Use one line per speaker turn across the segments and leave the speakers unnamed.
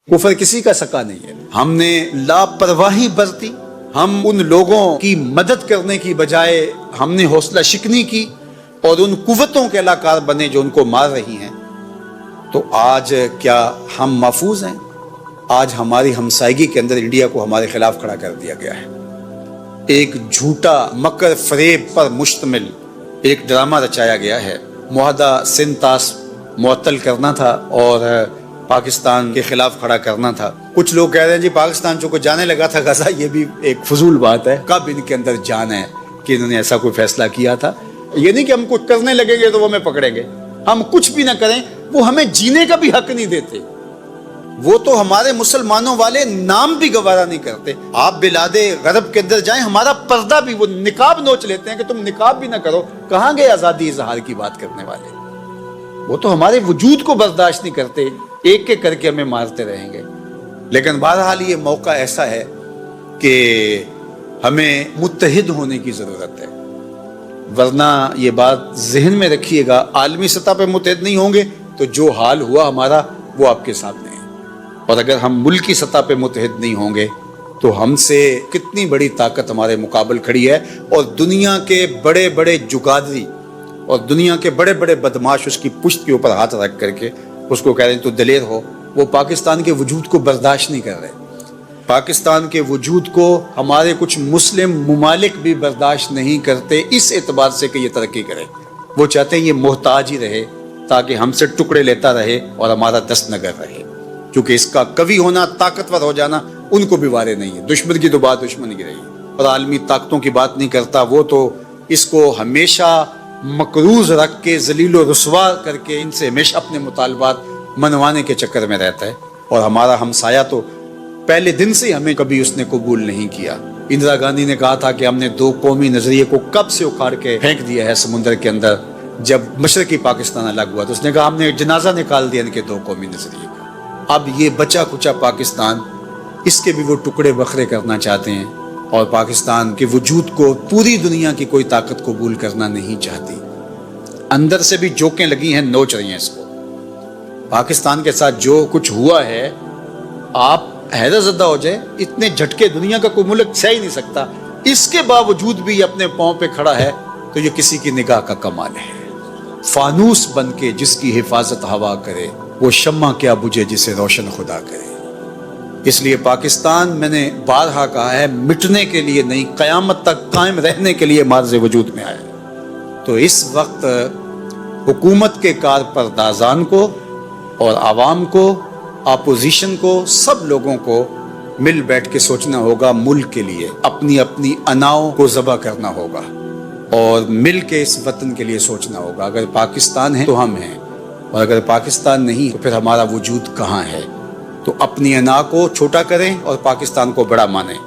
کفر کسی کا سکا نہیں ہے۔ ہم نے لاپرواہی برتی، ہم ان لوگوں کی مدد کرنے کی بجائے ہم نے حوصلہ شکنی کی اور ان قوتوں کے علاقار بنے جو ان کو مار رہی ہیں۔ تو آج کیا ہم محفوظ ہیں؟ آج ہماری ہمسائیگی کے اندر انڈیا کو ہمارے خلاف کھڑا کر دیا گیا ہے۔ ایک جھوٹا مکر فریب پر مشتمل ایک ڈرامہ رچایا گیا ہے۔ معاہدہ سندھ طاس معطل کرنا تھا اور پاکستان کے خلاف کھڑا کرنا تھا۔ کچھ لوگ کہہ رہے ہیں جی پاکستان جو کو جانے لگا تھا غزہ، یہ بھی ایک فضول بات ہے۔ کب ان کے اندر جان ہے کہ انہوں نے ایسا کوئی فیصلہ کیا تھا؟ یہ نہیں کہ ہم کچھ کرنے لگیں گے تو وہ ہمیں پکڑیں گے، ہم کچھ بھی نہ کریں وہ ہمیں جینے کا بھی حق نہیں دیتے۔ وہ تو ہمارے مسلمانوں والے نام بھی گوارا نہیں کرتے۔ آپ بلاد غرب کے اندر جائیں، ہمارا پردہ بھی وہ نقاب نوچ لیتے ہیں کہ تم نقاب بھی نہ کرو۔ کہاں گئے آزادی اظہار کی بات کرنے والے؟ وہ تو ہمارے وجود کو برداشت نہیں کرتے، ایک ایک کر کے ہمیں مارتے رہیں گے۔ لیکن بہرحال یہ موقع ایسا ہے کہ ہمیں متحد ہونے کی ضرورت ہے، ورنہ یہ بات ذہن میں رکھیے گا، عالمی سطح پہ متحد نہیں ہوں گے تو جو حال ہوا ہمارا وہ آپ کے سامنے ہے۔ اور اگر ہم ملکی سطح پہ متحد نہیں ہوں گے تو ہم سے کتنی بڑی طاقت ہمارے مقابل کھڑی ہے، اور دنیا کے بڑے بڑے جگادری اور دنیا کے بڑے بڑے بدماش اس کی پشت کے اوپر ہاتھ رکھ کر کے اس کو کہہ رہے ہیں تو دلیر ہو۔ وہ پاکستان کے وجود کو برداشت نہیں کر رہے۔ پاکستان کے وجود کو ہمارے کچھ مسلم ممالک بھی برداشت نہیں کرتے، اس اعتبار سے کہ یہ ترقی کرے۔ وہ چاہتے ہیں یہ محتاج ہی رہے تاکہ ہم سے ٹکڑے لیتا رہے اور ہمارا دست نگر رہے، کیونکہ اس کا قوی ہونا، طاقتور ہو جانا ان کو بھی وارے نہیں ہے۔ دشمن کی تو بات دشمن کی رہی، اور عالمی طاقتوں کی بات نہیں کرتا۔ وہ تو اس کو ہمیشہ مقروض رکھ کے ذلیل و رسوا کر کے ان سے ہمیشہ اپنے مطالبات منوانے کے چکر میں رہتا ہے۔ اور ہمارا ہمسایہ تو پہلے دن سے ہمیں کبھی اس نے قبول نہیں کیا۔ اندرا گاندھی نے کہا تھا کہ ہم نے دو قومی نظریے کو کب سے اکھاڑ کے پھینک دیا ہے سمندر کے اندر۔ جب مشرقی پاکستان الگ ہوا تو اس نے کہا ہم نے جنازہ نکال دیا ان کے دو قومی نظریے کا۔ اب یہ بچا کچا پاکستان، اس کے بھی وہ ٹکڑے بکھرے کرنا چاہتے ہیں، اور پاکستان کے وجود کو پوری دنیا کی کوئی طاقت قبول کرنا نہیں چاہتی۔ اندر سے بھی جوکیں لگی ہیں، نوچ رہی ہیں اس کو۔ پاکستان کے ساتھ جو کچھ ہوا ہے، آپ حیرت زدہ ہو جائے، اتنے جھٹکے دنیا کا کوئی ملک سہ ہی نہیں سکتا۔ اس کے باوجود بھی یہ اپنے پاؤں پہ کھڑا ہے تو یہ کسی کی نگاہ کا کمال ہے۔ فانوس بن کے جس کی حفاظت ہوا کرے، وہ شمع کیا بجھے جسے روشن خدا کرے۔ اس لیے پاکستان، میں نے بارہا کہا ہے، مٹنے کے لیے نہیں، قیامت تک قائم رہنے کے لیے معرض وجود میں آیا۔ تو اس وقت حکومت کے کارپردازان کو اور عوام کو، اپوزیشن کو، سب لوگوں کو مل بیٹھ کے سوچنا ہوگا، ملک کے لیے اپنی اپنی اناؤں کو ذبح کرنا ہوگا، اور مل کے اس وطن کے لیے سوچنا ہوگا۔ اگر پاکستان ہے تو ہم ہیں، اور اگر پاکستان نہیں تو پھر ہمارا وجود کہاں ہے؟ تو اپنی انا کو چھوٹا کریں اور پاکستان کو بڑا مانیں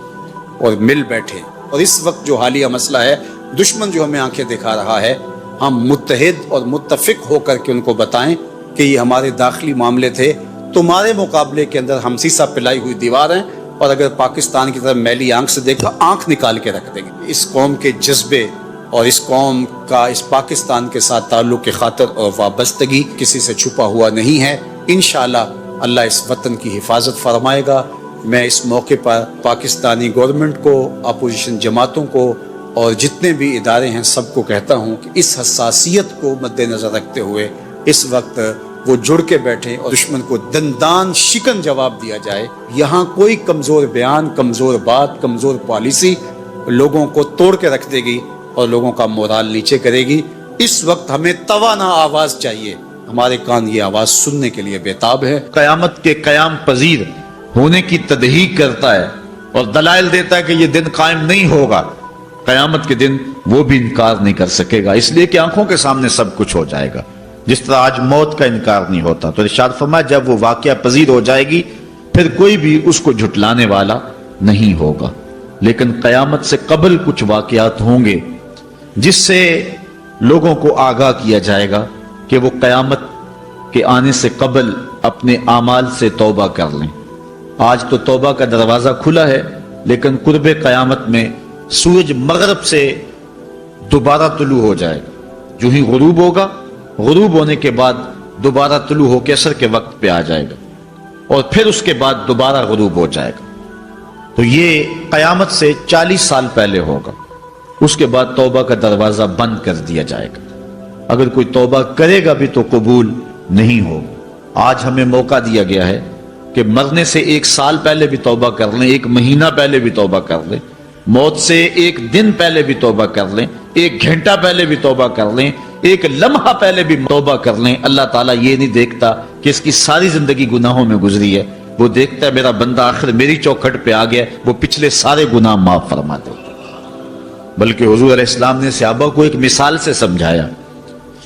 اور مل بیٹھیں۔ اور اس وقت جو حالیہ مسئلہ ہے، دشمن جو ہمیں آنکھیں دکھا رہا ہے، ہم متحد اور متفق ہو کر کے ان کو بتائیں کہ یہ ہمارے داخلی معاملے تھے، تمہارے مقابلے کے اندر ہم سیسا پلائی ہوئی دیوار ہیں، اور اگر پاکستان کی طرف میلی آنکھ سے دیکھا، آنکھ نکال کے رکھ دیں گے۔ اس قوم کے جذبے اور اس قوم کا اس پاکستان کے ساتھ تعلق کی خاطر اور وابستگی کسی سے چھپا ہوا نہیں ہے۔ انشاءاللہ اللہ اس وطن کی حفاظت فرمائے گا۔ میں اس موقع پر پاکستانی گورنمنٹ کو، اپوزیشن جماعتوں کو اور جتنے بھی ادارے ہیں سب کو کہتا ہوں کہ اس حساسیت کو مد نظر رکھتے ہوئے اس وقت وہ جڑ کے بیٹھیں اور دشمن کو دندان شکن جواب دیا جائے۔ یہاں کوئی کمزور بیان، کمزور بات، کمزور پالیسی لوگوں کو توڑ کے رکھ دے گی اور لوگوں کا مورال نیچے کرے گی۔ اس وقت ہمیں توانا آواز چاہیے، ہمارے کان یہ آواز سننے کے لیے بےتاب ہے۔
قیامت کے قیام پذیر ہونے کی تدہیق کرتا ہے اور دلائل دیتا ہے کہ یہ دن قائم نہیں ہوگا، قیامت کے دن وہ بھی انکار نہیں کر سکے گا، اس لیے کہ آنکھوں کے سامنے سب کچھ ہو جائے گا، جس طرح آج موت کا انکار نہیں ہوتا۔ تو ارشاد فرمایا جب وہ واقعہ پذیر ہو جائے گی پھر کوئی بھی اس کو جھٹلانے والا نہیں ہوگا۔ لیکن قیامت سے قبل کچھ واقعات ہوں گے جس سے لوگوں کو آگاہ کیا جائے گا کہ وہ قیامت کے آنے سے قبل اپنے اعمال سے توبہ کر لیں۔ آج تو توبہ کا دروازہ کھلا ہے، لیکن قرب قیامت میں سورج مغرب سے دوبارہ طلوع ہو جائے گا، جو ہی غروب ہوگا، غروب ہونے کے بعد دوبارہ طلوع ہو کے عصر کے وقت پہ آ جائے گا۔ اور پھر اس کے بعد دوبارہ غروب ہو جائے گا. تو یہ قیامت سے 40 سال پہلے ہوگا. اس کے بعد توبہ کا دروازہ بند کر دیا جائے گا. اگر کوئی توبہ کرے گا بھی تو قبول نہیں ہوگا. آج ہمیں موقع دیا گیا ہے کہ مرنے سے 1 سال پہلے بھی توبہ کر لیں, 1 مہینہ پہلے بھی توبہ کر لیں, موت سے 1 دن پہلے بھی توبہ کر لیں, 1 گھنٹہ پہلے بھی توبہ کر لیں, 1 لمحہ پہلے بھی توبہ کر لیں. اللہ تعالیٰ یہ نہیں دیکھتا کہ اس کی ساری زندگی گناہوں میں گزری ہے, وہ دیکھتا ہے میرا بندہ آخر میری چوکھٹ پہ آ گیا, وہ پچھلے سارے گناہ معاف فرما دے. بلکہ حضور علیہ السلام نے صحابہ کو ایک مثال سے سمجھایا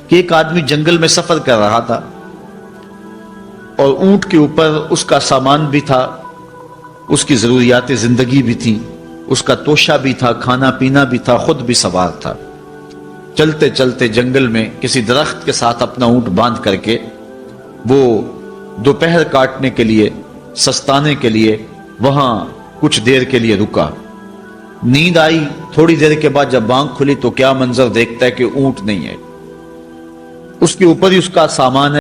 کہ ایک آدمی جنگل میں سفر کر رہا تھا اور اونٹ کے اوپر اس کا سامان بھی تھا, اس کی ضروریات زندگی بھی تھی, اس کا توشہ بھی تھا, کھانا پینا بھی تھا, خود بھی سوار تھا. چلتے چلتے جنگل میں کسی درخت کے ساتھ اپنا اونٹ باندھ کر کے وہ دوپہر کاٹنے کے لیے, سستانے کے لیے وہاں کچھ دیر کے لیے رکا. نیند آئی. تھوڑی دیر کے بعد جب آنکھ کھلی تو کیا منظر دیکھتا ہے کہ اونٹ نہیں ہے, اس کے اوپر ہی اس کا سامان ہے.